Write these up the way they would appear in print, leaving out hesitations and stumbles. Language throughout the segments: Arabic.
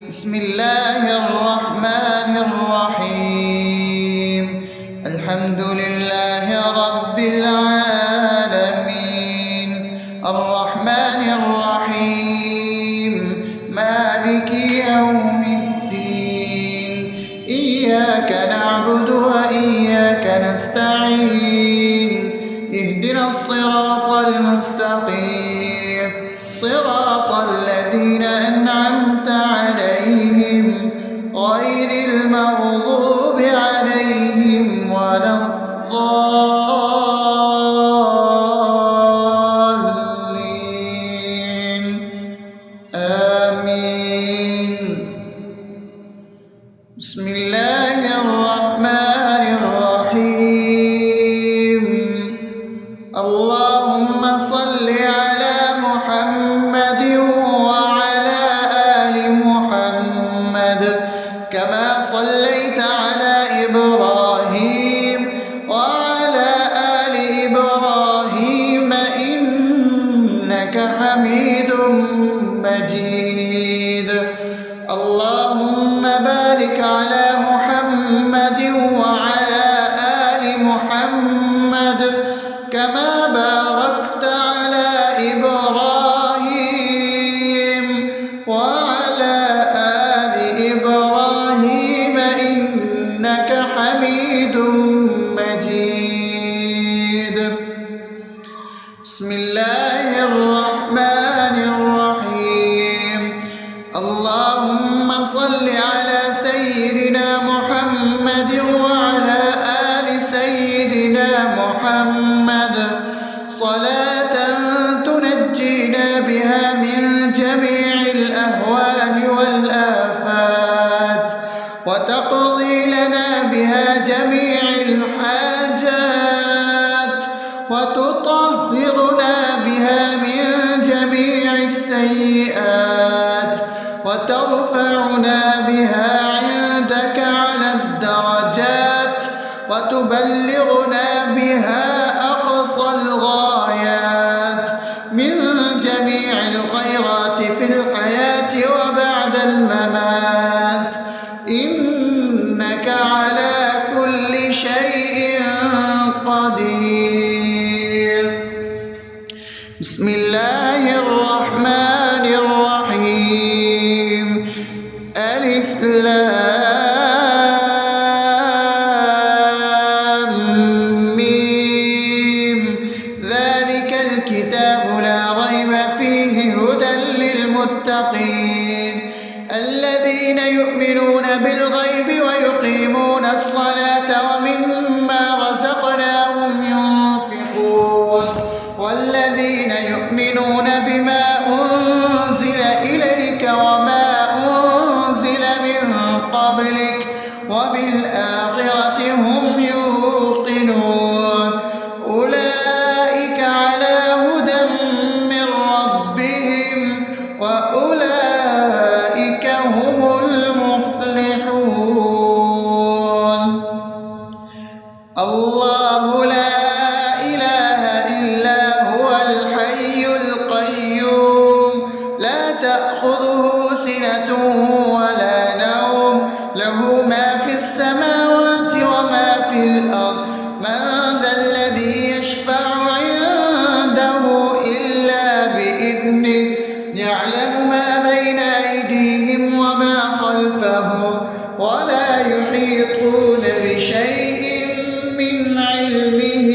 بسم الله الرحمن الرحيم. الحمد لله رب العالمين، الرحمن الرحيم، مالك يوم الدين. إياك نعبد وإياك نستعين، اهدنا الصراط المستقيم، صراط الذين أنعمت عليهم غير المغضوب عليهم ولا الضالين. آمين. بسم الله الرحمن الرحيم. اللهم صل على محمد وعلى آل محمد كما صليت على إبراهيم وعلى آل إبراهيم إنك حميد مجيد. اللهم بارك على محمد وعلى آل محمد كما باركت على إبراهيم وعلى آل إبراهيم إنك حميد مجيد. بسم الله الرحمن الرحيم. اللهم صل على سيدنا محمد وعلى آل سيدنا محمد صلاة تنجينا بها من جميع الأهوال والآفات، وتقضي لنا بها جميع الحاجات، وتطهرنا بها من جميع السيئات، وترفعنا بها عندك على الدرجات، وتبلغنا بها أقصى الغايات من جميع الخيرات في الحياة وبعد الممات، إنك على كل شيء قدير. بسم الله الرحمن الرحيم. ألف لام ميم. ذلك الكتاب لا ريب فيه هدى للمتقين الذين يؤمنون بالغيب ويقيمون الصلاة ومما رزقناهم ينفقون والذين يؤمنون بما أنزل إليك وما أنزل من قبلك وبالآخرة هم يوقنون أولئك على هدى من ربهم وأولئك هم المفلحون. الله لا إله إلا هو الحي القيوم لا تأخذه سنة ولا نوم له ما في السماوات وما في الأرض من ذا الذي يشفع عنده إلا بإذنه يعلم ما بين أيديهم وما خلفهم ولا يحيطون بشيء من علمه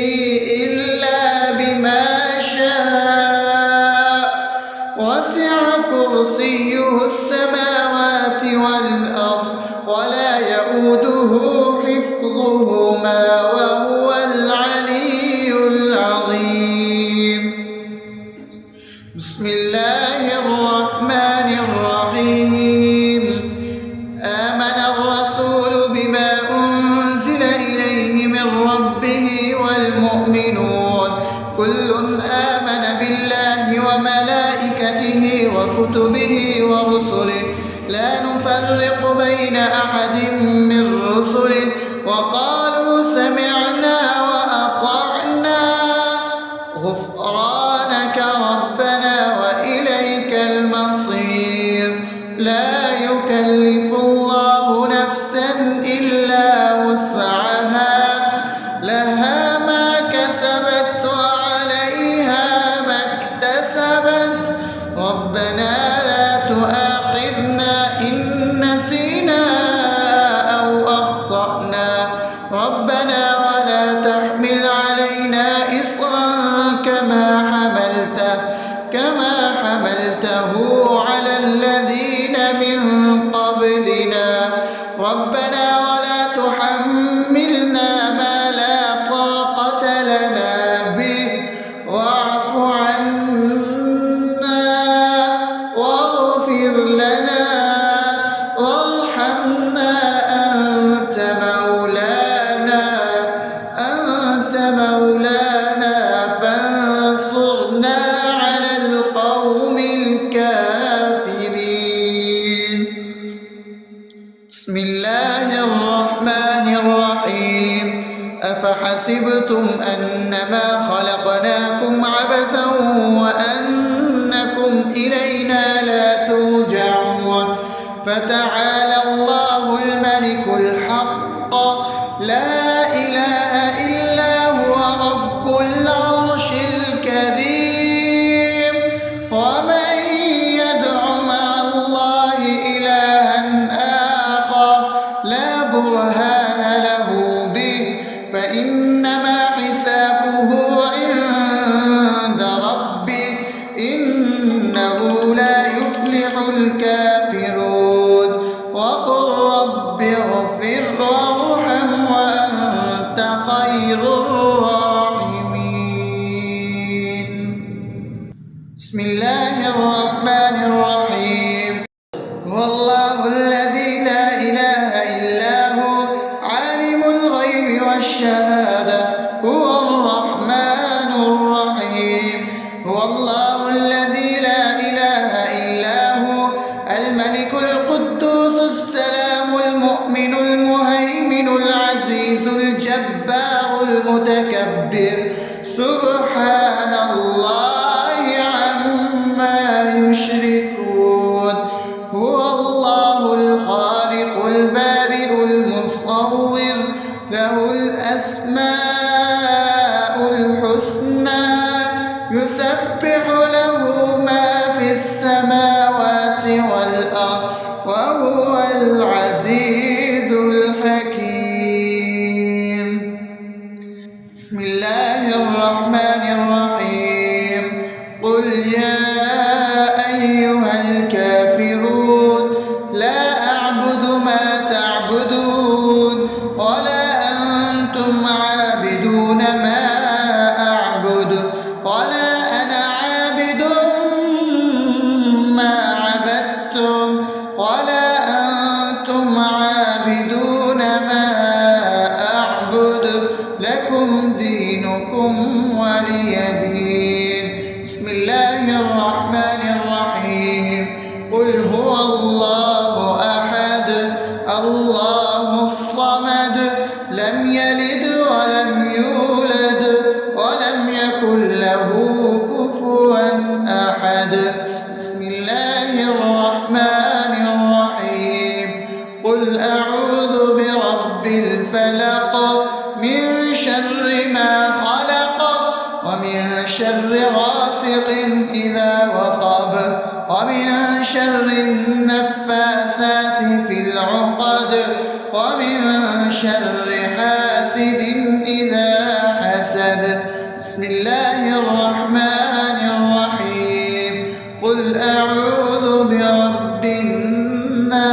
إلا بما شاء وسع كرسيه السماوات والأرض ولا يؤوده حفظهما وهو العلي العظيم. بسم الله الرحمن الرحيم. آمن الرسول بما أنزل إليه من ربه والمؤمنون كل آمن بالله وملائكته وكتبه ورسله لا نفرق بين أحد من رسله وقالوا سمعنا وأطعنا غفرانك ربنا وإليك المصير. لا يكلف يكلف الله نفسا إلا وسعها لها ما كسبت وعليها ما اكتسبت ربنا لا تؤاخذنا إن نسينا أو أخطأنا ربنا ولا تحمل علينا إصرا كما حملته على الذين من قبلنا ربنا ولا تحملنا ما لا طاقة لنا به واعف عنا واغفر لنا وارحمنا أنت مولانا فانصرنا على القوم الكافرين. بسم الله الرحمن الرحيم أفحسبتم أنما خلقناكم عبثا وأنكم إلينا لا ترجعون فتعالى الله الملك الحق لا إله إلا هو رب العرش الكريم ومن يدع مع الله إلها آخر لا برهان له به فإنما حسابه عند ربه إنه لا يفلح الكافرون وقل رب اغفر وارحم وأنت خير الراحمين. بسم الله الرحمن الرحيم هو الله الذي لا إله إلا هو عالم الغيب والشهادة هو الرحمن الرحيم هو الله الذي لا إله إلا هو الملك القدوس السلام المؤمن المهيمن العزيز الجبار المتكبر سبحان الله عما يشركون هو الله الخالق البارئ المصور له الأسماء الحسنى يسبح له ما في السماوات والأرض وهو العزيز الحكيم. بسم الله الرحمن الرحيم قل يا أيها الكافرون لا أعبد ما تعبدون ولا أنتم عابدون ما أعبد ولا أنا عابد ما عبدتم ولا أنتم عابدون ما أعبد لكم دينكم ولي دين. بسم الله الرحمن الرحيم قل هو الله أحد الله الصمد لم يلد ولم يولد ولم يكن له كفوا أحد. بسم الله الرحمن الرحيم قل أعوذ برب الفلق من شر ما خلق ومن شر غاسق إذا وقب ومن شر النفاثات في العقد ومن شر حاسد إذا حسد. بسم الله الرحمن الرحيم قل أعوذ برب الناس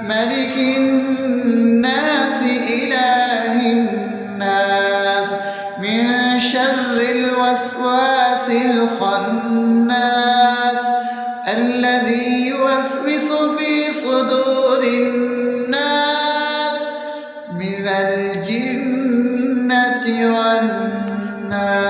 ملك الناس إله الناس من شر الوسواس الخناس الذي يوسوس في صدور الناس من الجنة والناس.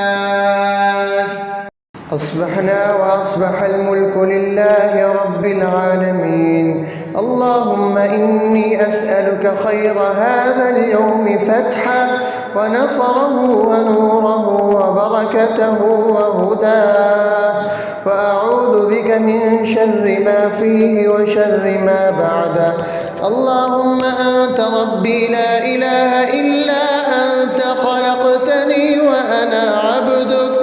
أصبحنا وأصبح الملك لله رب العالمين اللهم إني أسألك خير هذا اليوم فتحه ونصره ونوره وبركته وهداه، وأعوذ بك من شر ما فيه وشر ما بعده. اللهم أنت ربي لا إله إلا أنت، خلقتني وأنا عبدك،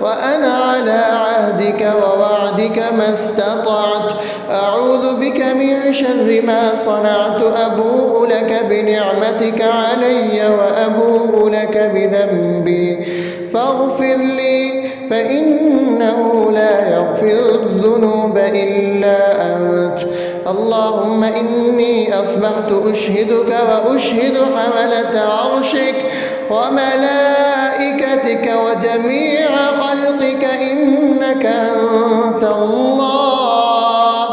وأنا على عهدك ووعدك ما استطعت. أعوذ بك من شر ما صنعت، أبوء لك بنعمتك علي وأبوء لك بذنبي، فاغفر لي فإنه لا يغفر الذنوب إلا أنت. اللهم إني أصبحت أشهدك وأشهد حملة عرشك وملائكتك وجميع خلقك إنك أنت الله،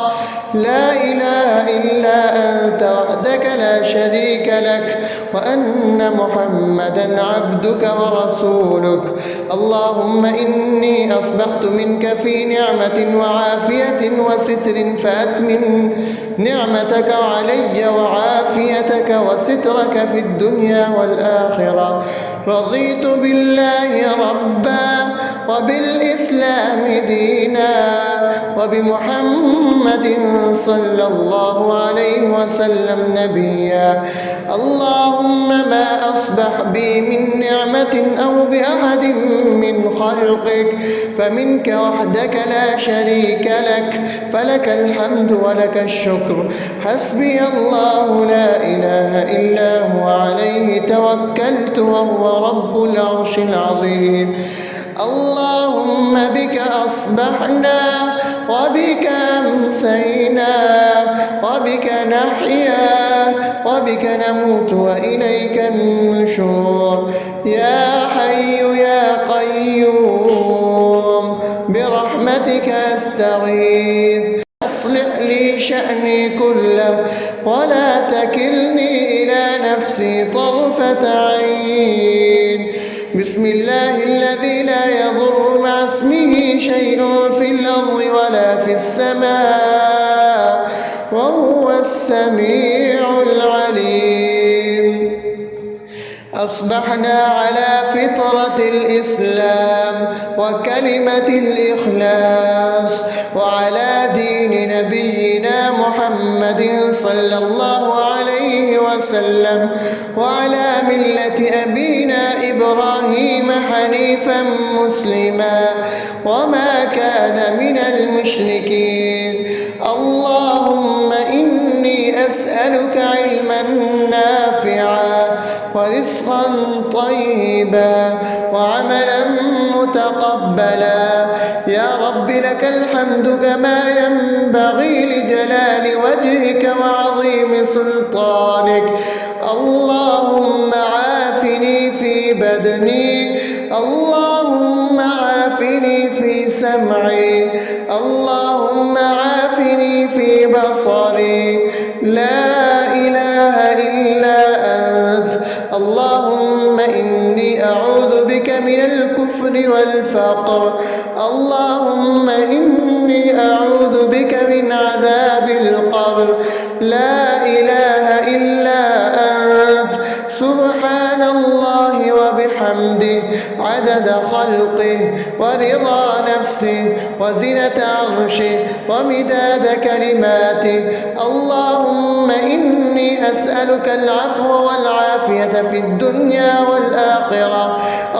لا إله إلا أنت وحدك لا شريك لك، وأن محمدا عبدك ورسولك. اللهم إني أصبحت منك في نعمة وعافية وستر، فأتمم نعمتك علي وعافيتك وسترك في الدنيا والآخرة. رضيت بالله ربا وبالإسلام دينا وبمحمد صلى الله عليه وسلم نبيا. اللهم ما أصبح بي من نعمة أو بأحد من خلقك فمنك وحدك لا شريك لك، فلك الحمد ولك الشكر. حسبي الله لا إله إلا هو، عليه توكلت وهو رب العرش العظيم. اللهم بك أصبحنا وبك أمسينا وبك نحيا وبك نموت وإليك النشور. يا حي يا قيوم برحمتك أستغيث، أصلح لي شأني كله ولا تكلني إلى نفسي طرفة عين. بسم الله الذي لا يضر مع اسمه شيء في الأرض ولا في السماء وهو السميع العليم. أصبحنا على فطرة الإسلام وكلمة الإخلاص وعلى دين نبينا محمد صلى الله عليه وسلم وعلى ملة أبينا إبراهيم حنيفا مسلما وما كان من المشركين. اللهم إني أسألك علما نافعا ورزقا طيبا وعملا متقبلا. يا رب لك الحمد كما ينبغي لجلال وجهك وعظيم سلطانك. اللهم عافني في بدني، اللهم عافني في سمعي، اللهم عافني في بصري. لا إله إلا أنت. اللهم إني أعوذ بك من الكفر والفقر. اللهم إني أعوذ بك من عذاب القبر. لا إله إلا أنت. سبحان الله وبحمده عدد خلقه ورضا نفسه وزنة عرشه ومداد كلماته. اللهم إني أسألك العفو والعافية في الدنيا والآخرة.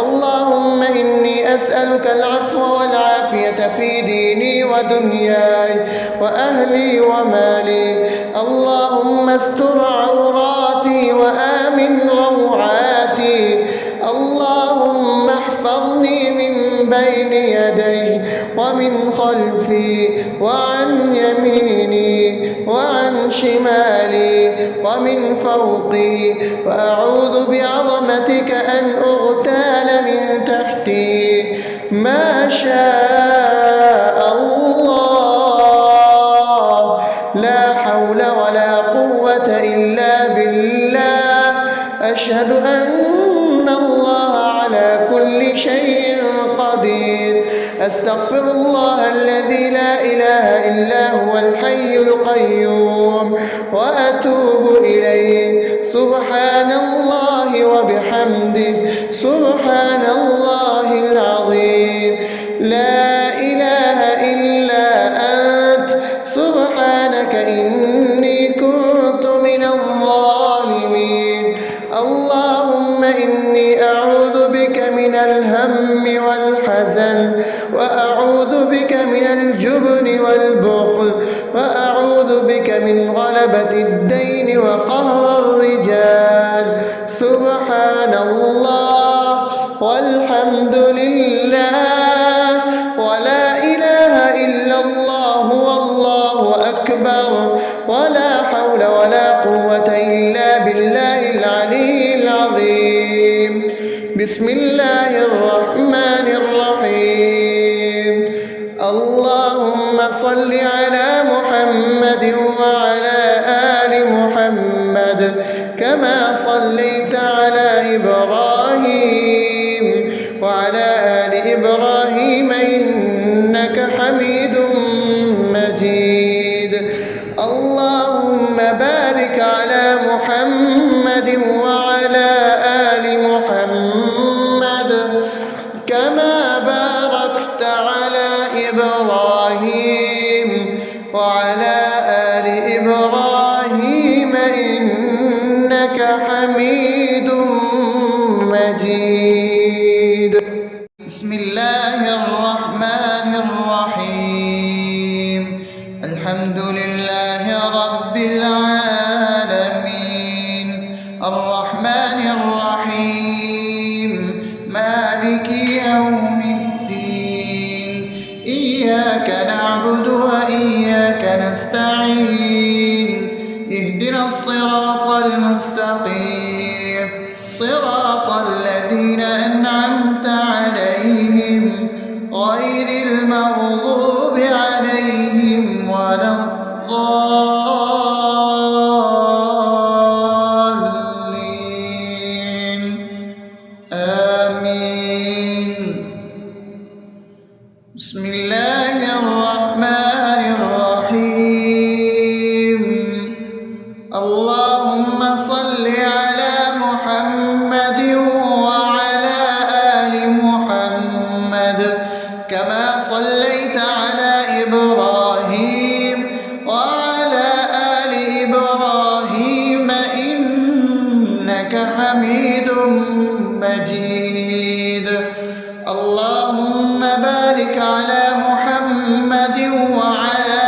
اللهم إني أسألك العفو والعافية في ديني ودنياي وأهلي ومالي. اللهم استر عوراتي وآمن روعاتي. اللهم احفظني من بين يدي ومن خلفي وعن يميني وعن شمالي ومن فوقي، وأعوذ بعظمتك أن أغتال من تحتي. ما شاء الله، لا حول ولا قوة إلا بالله. أشهد أن الله على كل شيء قدير. أستغفر الله الذي لا إله إلا هو الحي القيوم وأتوب إليه. سبحان الله وبحمده سبحان الله العظيم. لا إله إلا أنت سبحانك إني كنت من الظالمين. اللهم إني أعوذ بك من الهم والحزن، وأعوذ بك من الجبن والبخل، وأعوذ بك من غلبة الدين وقهر الرجال. سبحان الله والحمد لله ولا إله إلا الله والله أكبر ولا حول ولا قوة إلا بالله العلي العظيم. بسم الله الرحمن الرحيم. اللهم صل على محمد وعلى آل محمد كما صليت على إبراهيم وعلى آل إبراهيم إنك حميد مجيد. اللهم بارك على محمد وعلى آل محمد كما باركت على إبراهيم وعلى آل إبراهيم إنك حميد مجيد. بسم الله الرحمن الرحيم. الحمد لله رب العالمين الرحمن الرحيم مالك يوم الدين. إياك نعبد وإياك نستعين. اهدنا الصراط المستقيم صراط الذين أنعمت عليهم غير المغضوب عليهم ولا الضالين. آمين. بسم الله الرحمن الرحيم. اللهم صل على محمد وعلى آل محمد كما صليت على إبراهيم وعلى آل إبراهيم إنك حميد مجيد. اللهم بارك على محمد وعلى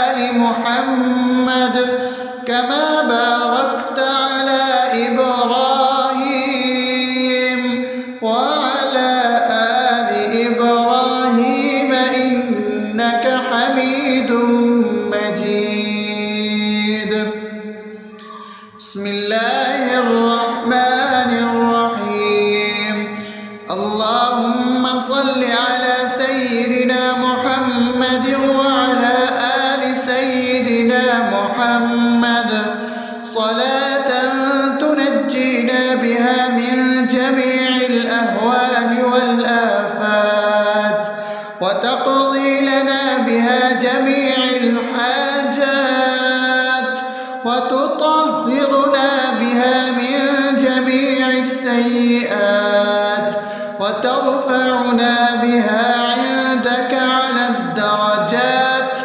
آل محمد كما باركت على إبراهيم وعلى آل إبراهيم إنك حميد مجيد. بسم الله الرحمن الرحيم. اللهم صل على سيدنا محمد وعلى آل سيدنا محمد صلاة تنجينا بها من جميع الأهوال والآفات وتقضي لنا بها جميع الحاجات وتطهرنا بها من جميع السيئات وترفعنا بها عندك على الدرجات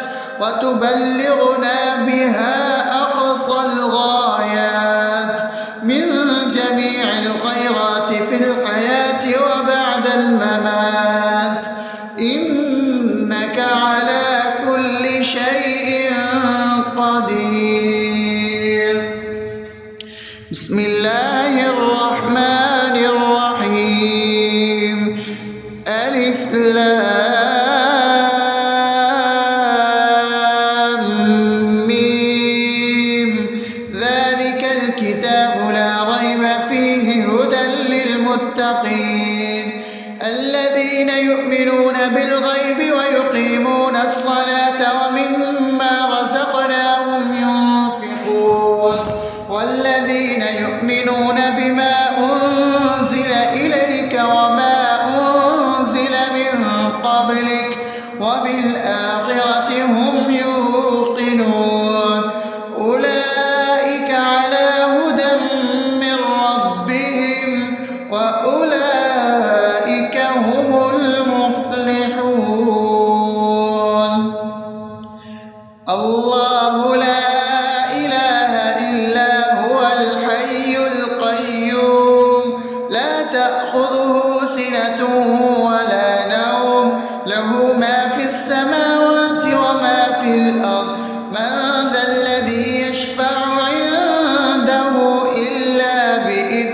وتبلغنا بها أقصى الغايات من جميع الخيرات في الحياة وبعد الممات إنك على كل شيء قدير. بسم الله الرحمن الرحيم. ألف لام ميم. ذلك الكتاب لا ريب فيه هدى للمتقين الذين يؤمنون بالغيب ويقيمون الصلاة ومما رزقناهم ينفقون والذين يؤمنون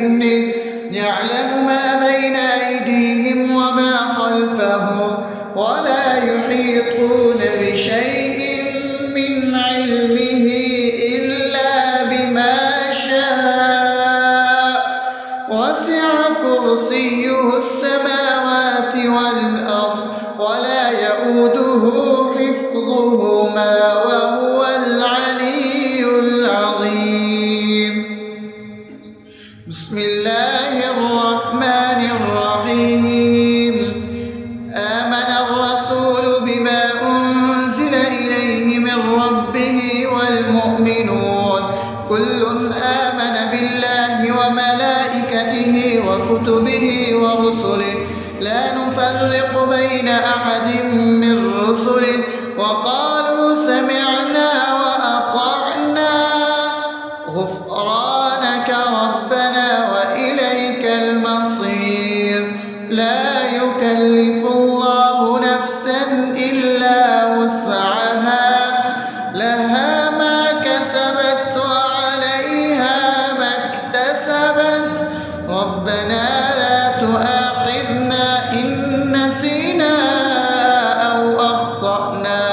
بإذنه يعلم ما بين أيديهم وما خلفهم ولا يحيطون بشيء من علمه إلا بما شاء وسع كرسيه السماوات والأرض ولا يئوده حفظهما وهو العلي العظيم. بسم الله الرحمن الرحيم. آمن الرسول بما أنزل إليه من ربه والمؤمنون كل آمن بالله وملائكته وكتبه ورسله لا نفرق بين أحد من رسله وقالوا سمعنا وأطعنا غفرانك ربنا وإليك المصير. لا يكلف الله نفسا إلا وسعها لها ما كسبت وعليها ما اكتسبت ربنا لا تؤاخذنا إن نسينا أو أخطأنا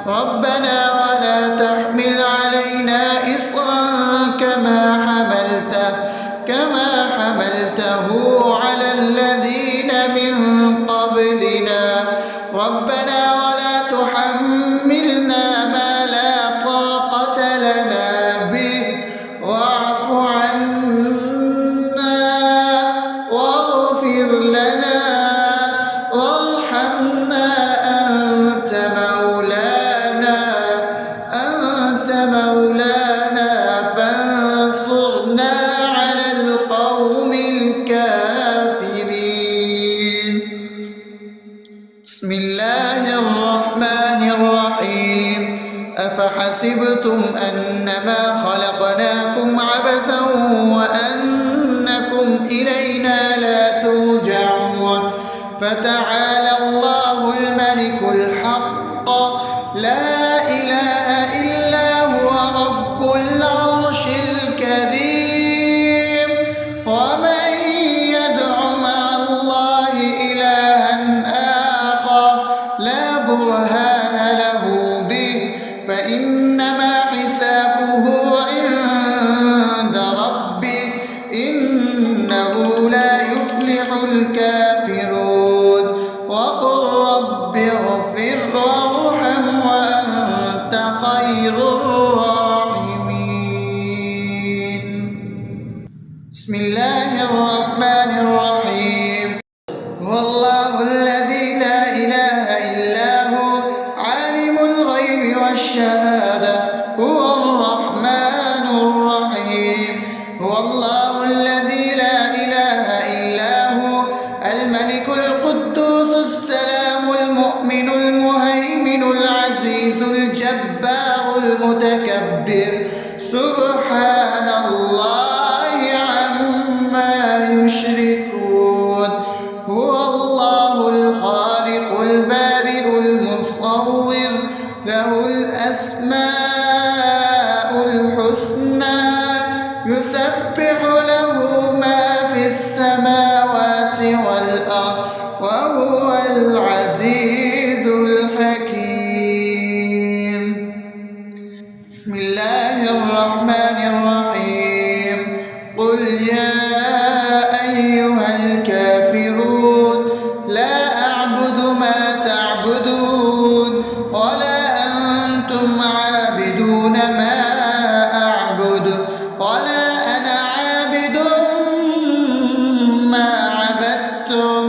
ربنا ولا تحمل علينا إصرا كما حملته على الذين من قبلنا ربنا ولا تحملنا ما لا طاقة لنا به واعف عنا واغفر لنا وارحمنا أنت مولانا فانصرنا على القوم الكافرين. بسم الله الرحمن الرحيم. أفحسبتم أنما خلقناكم عبثا وأنكم إلينا لا ترجعون فتعالى الله الملك الحق لا إله إلا هو رب العرش الكريم. ومن يدع مع الله إلها آخر لا برهان له به فإنما حسابه عند ربه إنه لا يفلح الكافرون. وقل رب اغفر وارحم وأنت خير الراحمين. بسم الله الرحمن الرحيم. هو الله الذي لا إله إلا هو عالم الغيب والشهادة هو الرحمن الرحيم. هو الله الذي لا إله إلا هو الملك القدوس السلام المؤمن المهيمن العزيز الجبار المتكبر سبحان الله عما يشركون. هو الله الخالق البارئ المصور له الأسماء الحسنى يسبح له ما في السماوات والأرض وهو العزيز الحكيم. بسم الله الرحمن الرحيم. قل يا أيها الكافرون لا أعبد ما تعبدون ولا أنتم عابدون ما أعبد ولا أنا عابد ما عبدتم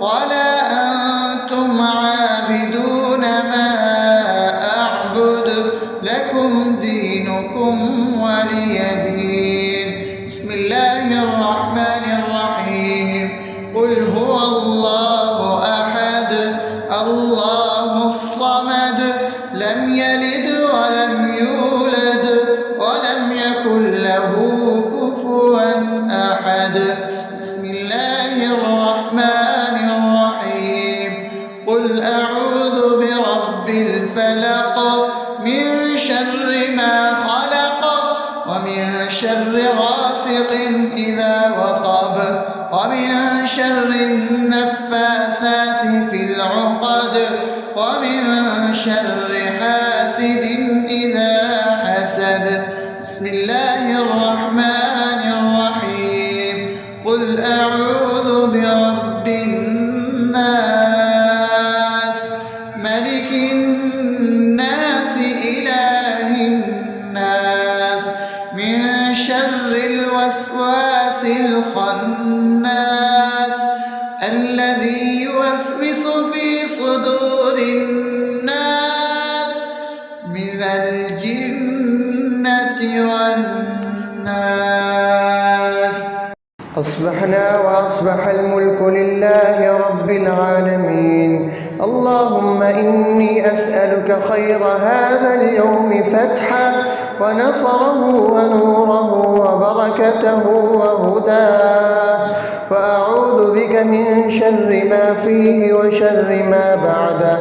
ولا أنتم عابدون ما أعبد لكم دينكم ولي دين. بسم الله الرحمن الرحيم. قل هو الله أحد الله الصمد لم يلد ولم يولد ولم يكن له كفوا أحد. بسم الله الرحمن الرحيم. قل أعوذ برب الفلق من شر ما خلق ومن شر غاسق إذا وقب شر النفاثات في العقد ومن شر حاسد إذا حسد. بسم الله الرحمن الرحيم. قل أعوذ برب الناس ملك الناس إله الناس من شر الوسواس الخناس الذي يوسوس في صدور الناس من الجنة والناس. أصبحنا وأصبح الملك لله رب العالمين. اللهم إني أسألك خير هذا اليوم فتحه ونصره ونوره وبركته وهداه، وأعوذ بك من شر ما فيه وشر ما بعده.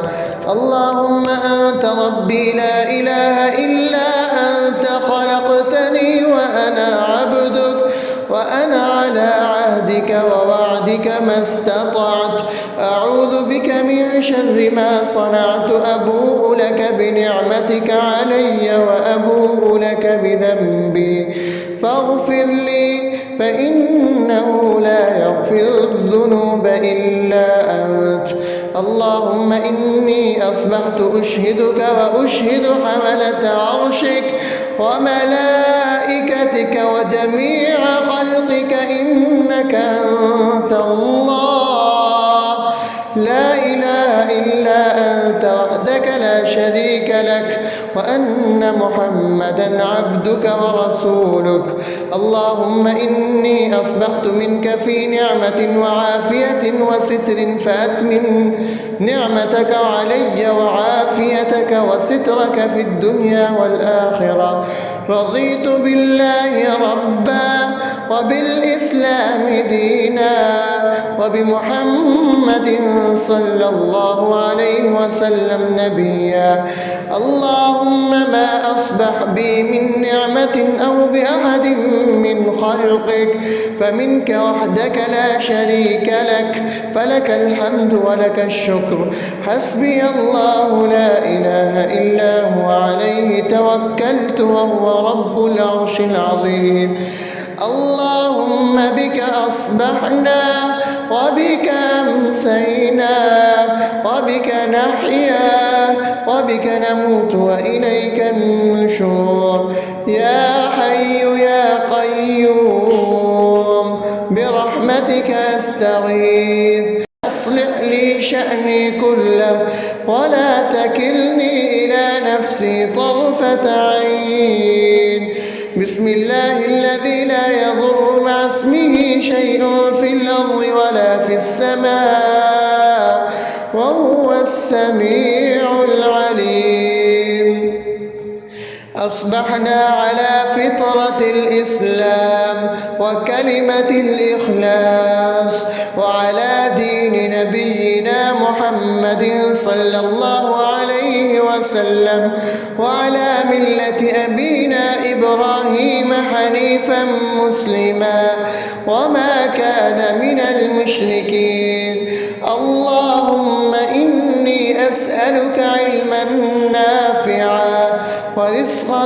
اللهم أنت ربي لا إله إلا أنت، خلقتني وأنا عبدك، وأنا على عهدك ووعدك ما استطعت. أعوذ بك من شر ما صنعت. أبوء لك بنعمتك علي وأبوء لك بذنبي فاغفر لي، فإنه لا يغفر الذنوب إلا أنت. اللهم إني أصبحت أشهدك وأشهد حملة عرشك وملائكتك وجميع خلقك إنك أنت الله لا إله إلا أنت وحدك لا شريك لك، وأن محمدا عبدك ورسولك. اللهم إني أصبحت منك في نعمة وعافية وستر، فأتمم نعمتك علي وعافيتك وسترك في الدنيا والآخرة. رضيت بالله ربا وبالإسلام دينا وبمحمد صلى الله عليه وسلم نبيا. اللهم ما أصبح بي من نعمة أو بأحد من خلقك فمنك وحدك لا شريك لك، فلك الحمد ولك الشكر. حسبي الله لا إله إلا هو عليه توكلت وهو رب العرش العظيم. اللهم بك أصبحنا وبك أمسينا وبك نحيا وبك نموت وإليك النشور. يا حي يا قيوم برحمتك أستغيث، أصلح لي شأني كله ولا تكلني إلى نفسي طرفة عين. بسم الله الذي لا يضر مع اسمه شيء في الأرض ولا في السماء وهو السميع العليم. أصبحنا على فطرة الإسلام وكلمة الإخلاص وعلى دين نبينا محمد صلى الله عليه وسلم وعلى ملة أبينا إبراهيم حنيفا مسلما وما كان من المشركين. اللهم إني أسألك علما نافعا ورزقا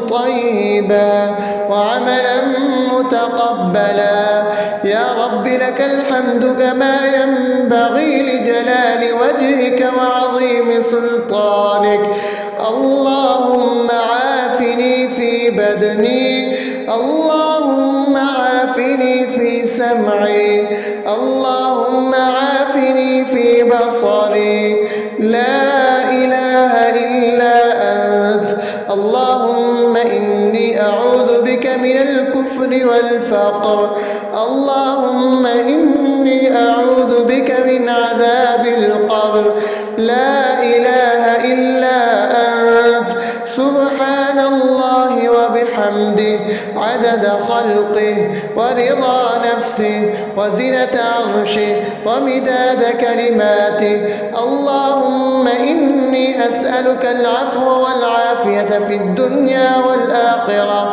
طيبا وعملا متقبلا. يا رب لك الحمد كما ينبغي لجلال وجهك وعظيم سلطانك. اللهم عافني في بدني، اللهم عافني في سمعي، اللهم عافني في بصري. لا إله إلا أنت. اللهم إني أعوذ بك من الكفر والفقر. اللهم إني أعوذ بك من عذاب القبر. لا إله إلا أنت. سبحان الله وبحمده عدد خلقه ورضا نفسه وزنة عرشه ومداد كلماته. اللهم إني أسألك العفو والعافية في الدنيا والآخرة.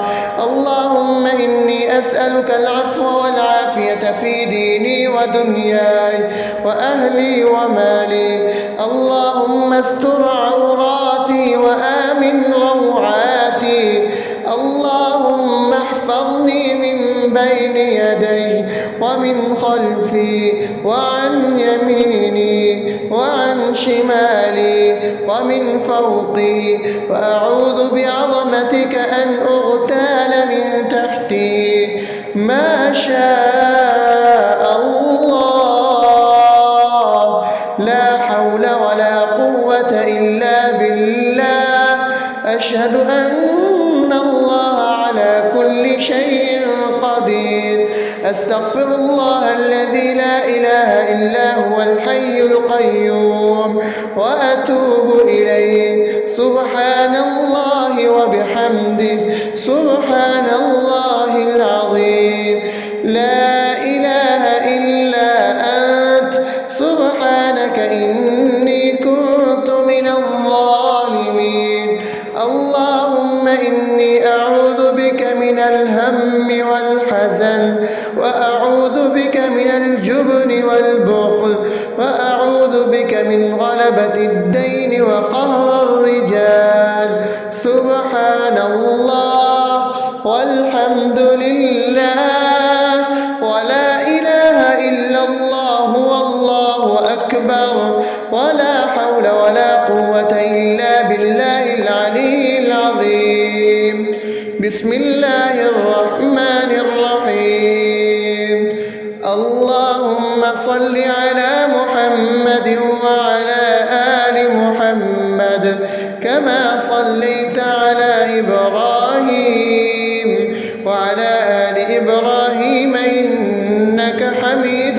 اللهم إني إني أسألك العفو والعافية في ديني ودنياي وأهلي ومالي. اللهم استر عوراتي وآمن روعاتي. اللهم احفظني من بين يدي ومن خلفي وعن يميني وعن شمالي ومن فوقي، وأعوذ بعظمتك أن أغتال من تحتي. ما شاء الله، لا حول ولا قوة إلا بالله. أشهد أن الله على كل شيء قدير. أستغفر الله الذي لا إله إلا هو الحي القيوم وأتوب إليه. سبحان الله وبحمده، سبحان الله العظيم. لا إله إلا أنت، سبحانك إني كنت من الظالمين. اللهم إني أعوذ بك من الهم والحزن، وأعوذ بك من الجبن والبخل، وأعوذ بك من غلبة الدين وقهر الرجال. سبحان الله والحمد لله ولا إله إلا الله والله أكبر، ولا حول ولا قوة إلا بالله العلي العظيم. بسم الله الرحمن الرحيم. اللهم صل على محمد وعلى آل محمد كما صليت على إبراهيم وعلى آل إبراهيم إنك حميد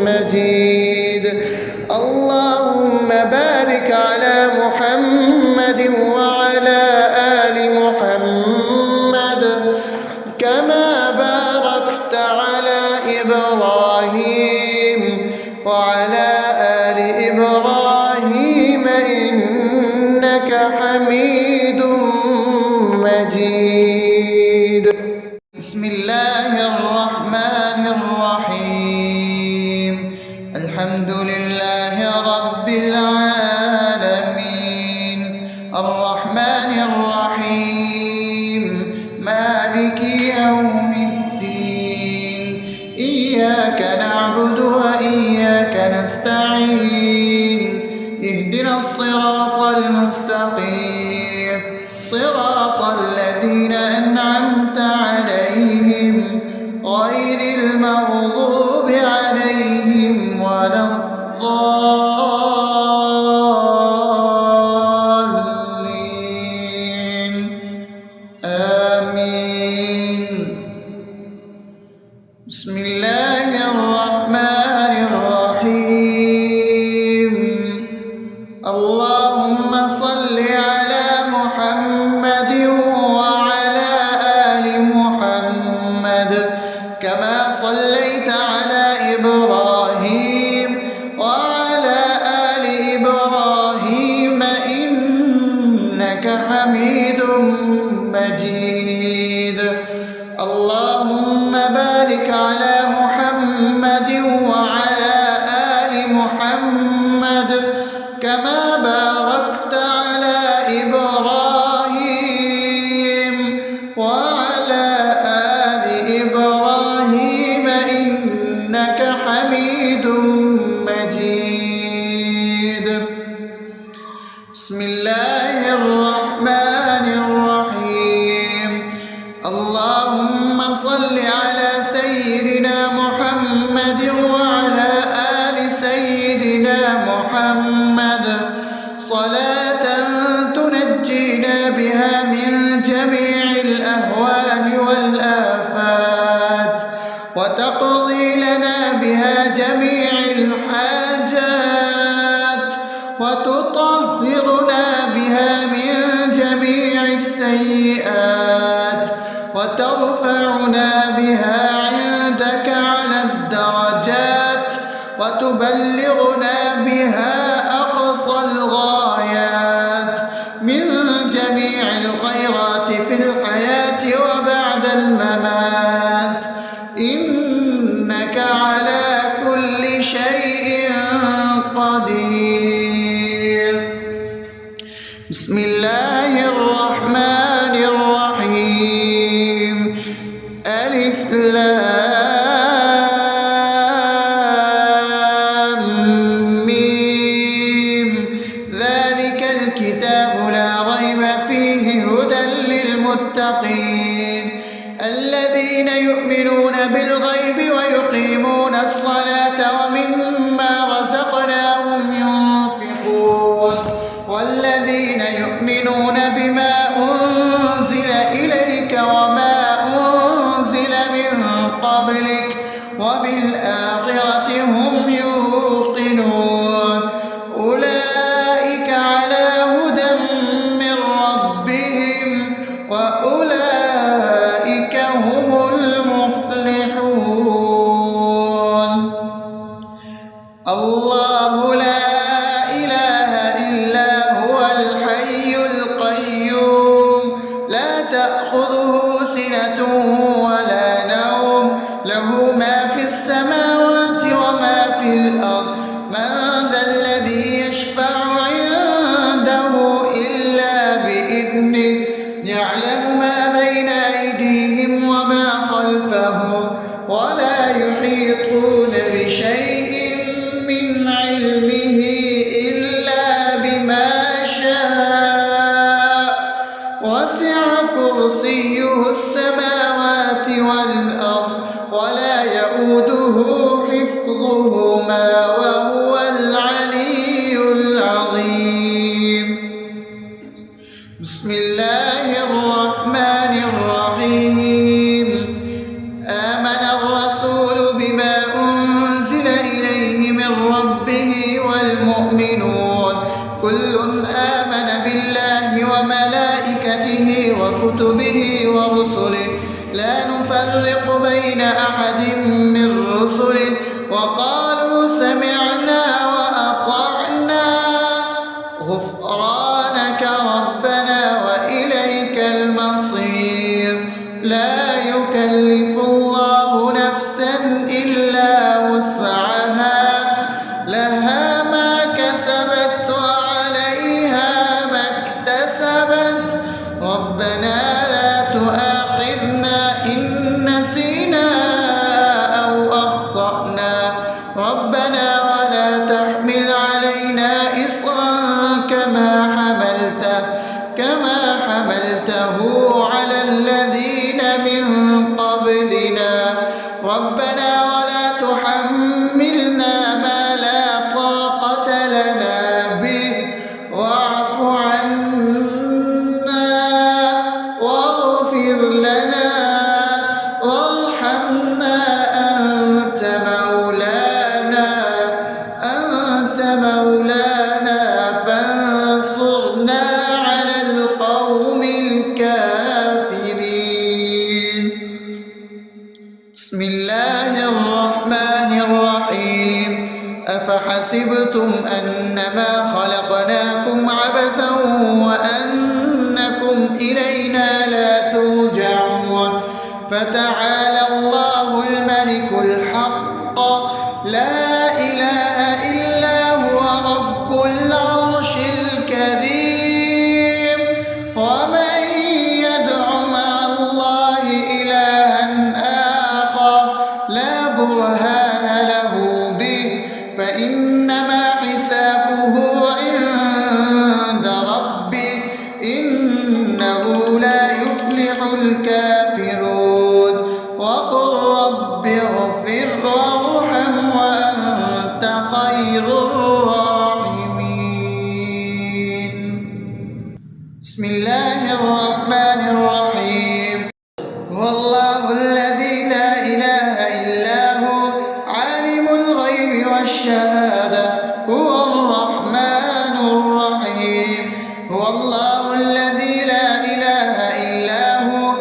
مجيد. اللهم بارك على محمد وعلى آل محمد كما باركت على إبراهيم وعلى آل إبراهيم إنك حميد مجيد. بسم الله الرحمن الرحيم. الحمد لله رب العالمين، الرحمن الرحيم، مالك يوم الدين. إياك نعبد وإياك نستعين. اهدنا الصراط المستقيم، صراط الذين أنعمت عليهم غير المغضوب عليهم ولا الضالين. آمين. بسم الله الرحمن الرحيم. اللهم صل على محمد وعلى آل محمد كما صليت على إبراهيم وعلى آل إبراهيم إنك حميد مجيد. اللهم بارك على محمد وعلى آل محمد كما باركت على إبراهيم وعلى آل إبراهيم إنك حميد مجيد. بسم الله الرحمن الرحيم. اللهم صل على سيدنا محمد وعلى آل سيدنا محمد صلاة تنجينا بها من جميع الأهوال والآفات، وتقضي لنا بها جميع الحاجات، وتطهرنا بها من جميع السيئات، وترفعنا بها عندك على الدرجات، وتبلغنا بها أقصى الغايات من جميع الخيرات في الحياة وبعد الممات. لام ميم ذلك الكتاب لا ريب فيه هدى للمتقين الذين يؤمنون بالغيب ويقيمون الصلاة ومما رزقناهم ينفقون والذين يؤمنون بما أنزل إليك وما أنزل من قبلك وبالآخرة هم يوقنون أولئك على هدى من ربهم وأولئك هم المفلحون الله لا إله إلا هو الحي القيوم لا تأخذه سنة ولا نوم له ما في السماوات وما في الأرض من ذا الذي يشفع عنده إلا بإذنه يعلم ما بين أيديهم وما خلفهم ولا يحيطون بشيء من علمه إلا بما شاء وسع كرسيه السماوات والأرض ولا يؤوده حفظهما وهو العلي العظيم بسم الله الرحمن الرحيم آمن الرسول بما أنزل إليه من ربه والمؤمنون كل آمن بالله وملائكته وكتبه ورسله لا نفرق بين أحد من رسله وقالوا سمعنا وأطعنا غفرانك ربنا وإليك المصير لا يكلف الله نفسا إلا وسعها لها ما كسبت وعليها ما اكتسبت ربنا لا تؤاخذنا إن نسينا أو أخطأنا ربنا ولا تحمل علينا إصرا كما حملته على الذين من قبلنا ربنا ولا تحملنا ما لا طاقة لنا به واعف عنا واغفر لنا وارحمنا أنت مولانا فانصرنا على القوم الكافرين بسم الله الرحمن الرحيم أفحسبتم أنما خلقناكم عبثا وأنكم إلينا لا ترجعون فتعالى الله الملك الحق لا إله إلا هو رب العرش الكريم ومن يدع مع الله إلها آخر لا برهان له به فإنما حسابه عند ربه إنه لا يفلح الكافرون وقل رب اغفر وارحم وأنت خير الراحمين بسم الله الرحمن الرحيم هو الله الذي لا إله إلا هو عالم الغيب والشهادة هو الرحمن الرحيم هو الله الذي لا إله إلا هو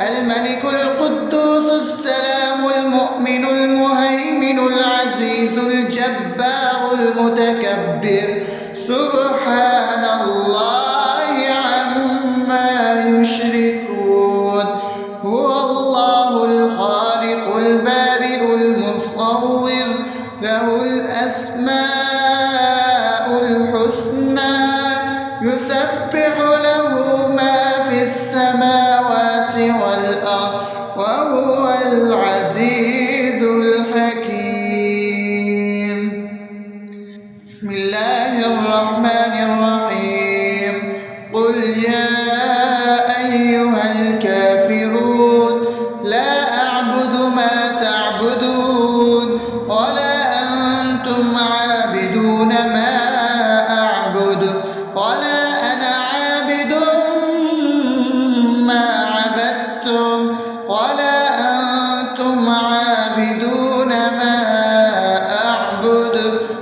الملك القدوس السلام المؤمن المهيمن العزيز الجبار المتكبر سبحان الله عما يشركون هو الله الخالق البارئ المصور له الأسماء الحسنى يسبح له ما في السماوات والأرض وهو العزيز الحكيم. بسم الله الرحمن الرحيم. قل يا أيها الكافرون لا أعبد ما تعبدون ولا أنتم عابدون ما أعبد ولا أنا عابد ما عبدتم ولا أنتم عابدون ما أعبد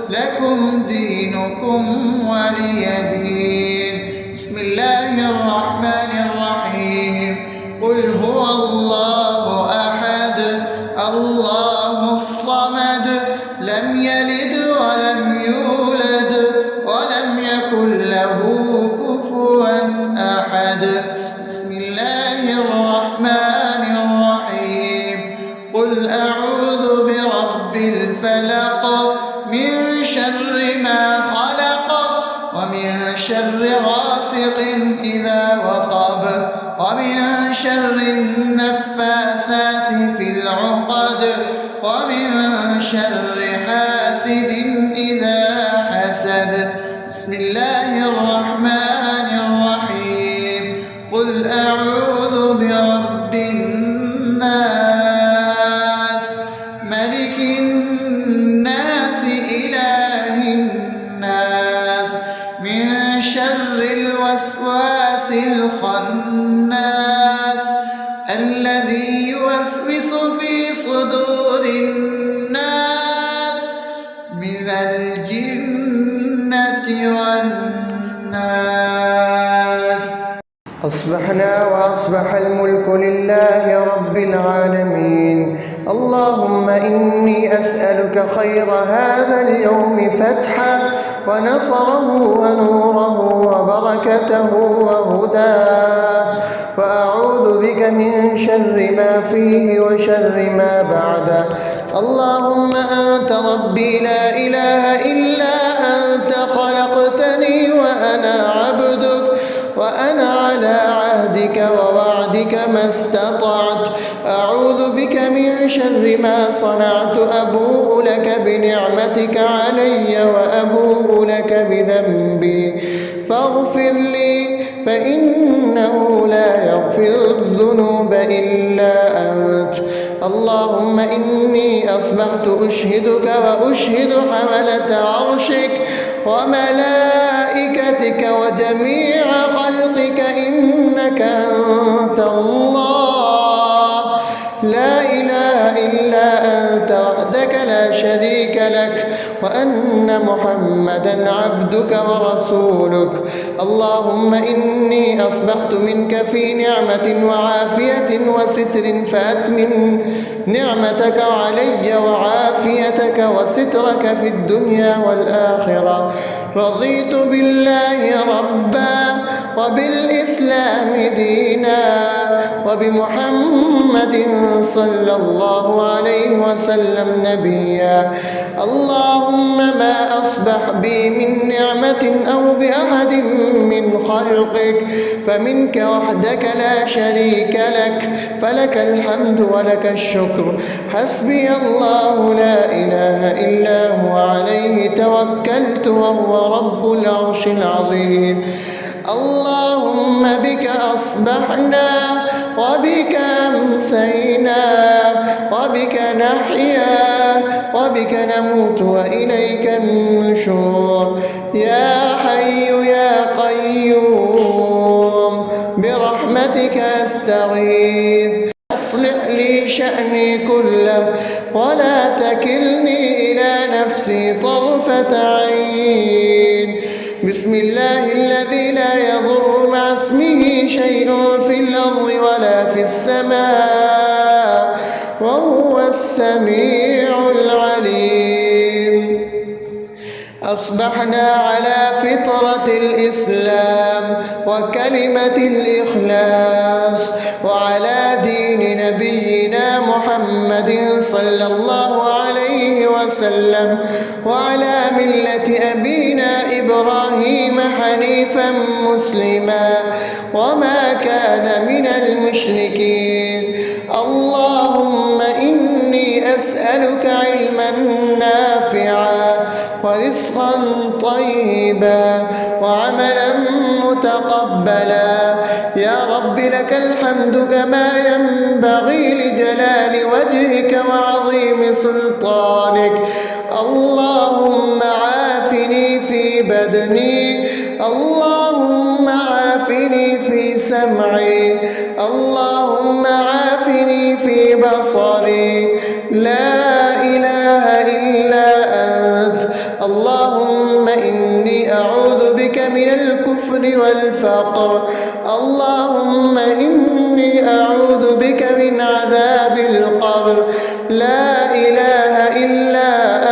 لكم دينكم ولي دين. بسم الله الرحمن الرحيم. قل هو الله أحد الله الصمد لم يلد ولم يولد ولم يكن له كفوا أحد. بسم الله الرحمن الرحيم. قل أعوذ برب الفلق من شر ما خلق ومن شر غاسق إذا وقب ومن شر النفاثات في العقد ومن شر حاسد إذا حسد. بسم الله الرحمن الرحيم. قل أعوذ برب الناس ملك الناس إله الناس من شر الوسواس الخناس الذي يوسوس في صدور الناس من الجنة والناس. أصبحنا وأصبح الملك لله رب العالمين. اللهم إني أسألك خير هذا اليوم فتحه ونصره ونوره وبركته وهداه، وأعوذ بك من شر ما فيه وشر ما بعده. اللهم أنت ربي لا إله إلا أنت خلقتني وأنا عبدك وأنا على عهدك ووعدك ما استطعت. أعوذ بك من شر ما صنعت. أبوء لك بنعمتك علي وأبوء لك بذنبي فاغفر لي فإنه لا يغفر الذنوب إلا أنت. اللهم إني أصبحت أشهدك وأشهد حملة عرشك وملائكتك وجميع خلقك إنك أنت الله لا إله إلا أنت وحدك لا شريك لك وأن محمدا عبدك ورسولك. اللهم إني أصبحت منك في نعمة وعافية وستر فأتمم نعمتك علي وعافيتك وسترك في الدنيا والآخرة. رضيت بالله ربا وبالإسلام دينا وبمحمد صلى الله عليه وسلم نبيا. اللهم ما أصبح بي من نعمة أو بأحد من خلقك فمنك وحدك لا شريك لك فلك الحمد ولك الشكر. حسبي الله لا إله إلا هو عليه توكلت وهو رب العرش العظيم. اللهم بك أصبحنا وبك أمسينا وبك نحيا وبك نموت وإليك النشور. يا حي يا قيوم برحمتك أستغيث. أصلح لي شأني كله ولا تكلني إلى نفسي طرفة عين. بسم الله الذي لا يضر مع اسمه شيء في الأرض ولا في السماء وهو السميع العليم. أصبحنا على فطرة الإسلام وكلمة الإخلاص وعلى دين نبينا محمد صلى الله عليه وسلم وعلى ملة أبينا إبراهيم حنيفا مسلما وما كان من المشركين. اللهم أسألك علما نافعا ورزقا طيبا وعملا متقبلا. يا رب لك الحمد كما ينبغي لجلال وجهك وعظيم سلطانك. اللهم عافني في بدني، اللهم عافني في سمعي، اللهم عافني في بصري. لا إله إلا أنت. اللهم إني أعوذ بك من الكفر والفقر. اللهم إني أعوذ بك من عذاب القبر. لا إله إلا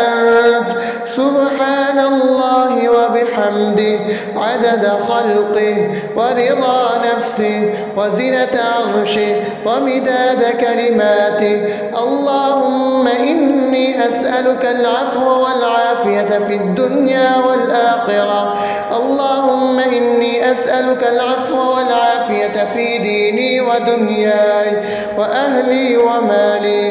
أنت. سبحان الله وبحمده عدد خلقه ورضا نفسه وزنة عرشه ومداد كلماته. اللهم إني أسألك العفو والعافية في الدنيا والآخرة. اللهم إني أسألك العفو والعافية في ديني ودنياي وأهلي ومالي.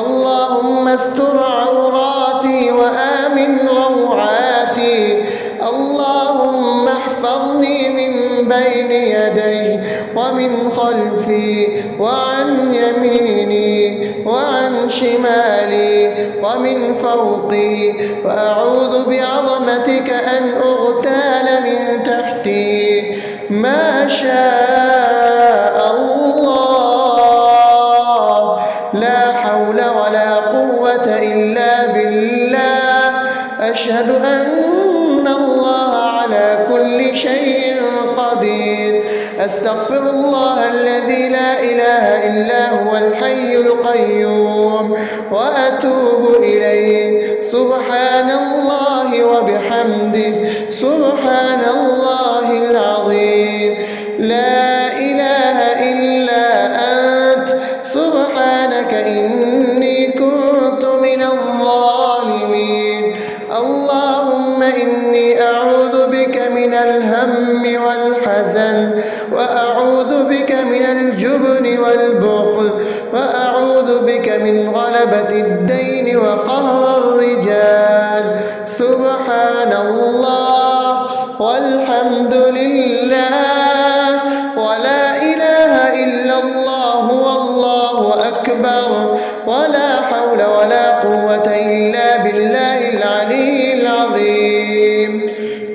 اللهم استر عوراتي وآمن روعاتي. اللهم احفظني من بين يدي ومن خلفي وعن يميني وعن شمالي ومن فوقي، وأعوذ بعظمتك أن أغتال من تحتي. ما شاء الله، لا حول ولا قوة إلا بالله. أشهد أن الله على كل شيء قدير. أستغفر الله الذي لا إله إلا هو الحي القيوم وأتوب إليه. سبحان الله وبحمده سبحان الله العظيم. لا إله إلا أنت. سبحانك إني كنت من الظالمين. اللهم إني أعوذ بك من الهم والحزن، وأعوذ بك من الجبن والبخل، وأعوذ بك من غلبة الدين وقهر الرجال. سبحان الله والحمد لله ولا إله إلا الله والله أكبر، ولا حول ولا قوة إلا بالله العلي العظيم.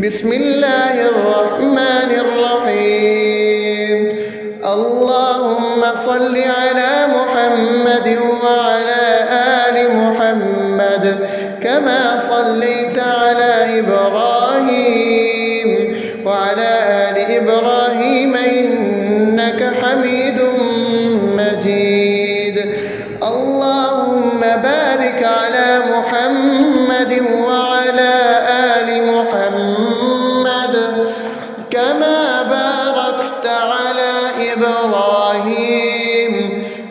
بسم الله الرحمن الرحيم. اللهم صل على محمد وعلى آل محمد كما صليت على إبراهيم وعلى آل إبراهيم إنك حميد مجيد. اللهم بارك على محمد وعلى آل محمد كما باركت على إبراهيم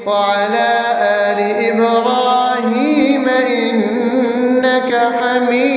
وعلى آل إبراهيم إنك حميد